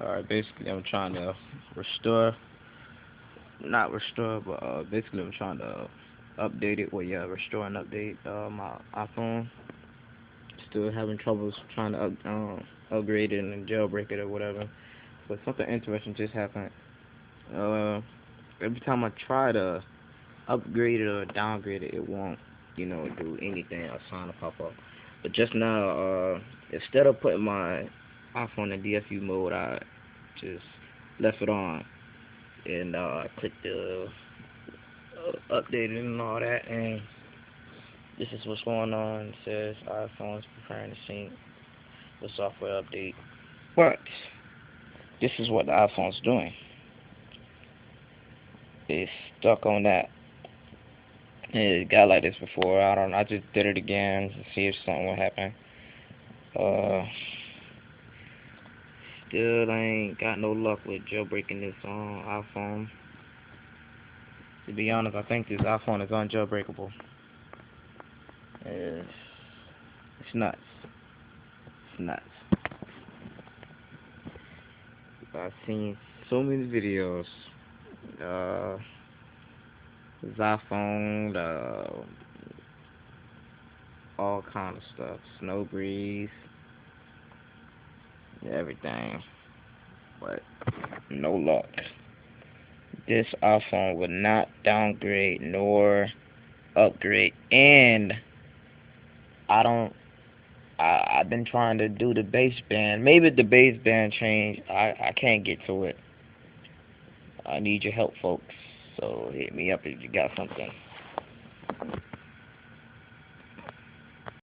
Alright, basically I'm trying to restore, not restore, but basically I'm trying to update it. Well, yeah, restore and update my iPhone. Still having troubles trying to upgrade it and jailbreak it or whatever. But something interesting just happened. Uh, every time I try to upgrade it or downgrade it, it won't, do anything. A sign will pop up. But just now, instead of putting my iPhone in DFU mode, I just left it on and clicked the update it and all that, and this is what's going on. It says iPhone's preparing to sync the software update, but this is what the iPhone's doing. It's stuck on that. It got like this before. I don't know. I just did it again to see if something would happen. Uh, Still I ain't got no luck with jailbreaking this iPhone. To be honest, I think this iPhone is unjailbreakable. It's, it's nuts. It's nuts. I've seen so many videos. Uh, this iPhone, all kind of stuff. Snow breeze, everything. But no luck. This iPhone would not downgrade nor upgrade, and I don't. I've been trying to do the baseband. Maybe the baseband changed. I can't get to it. I need your help, folks. So hit me up if you got something.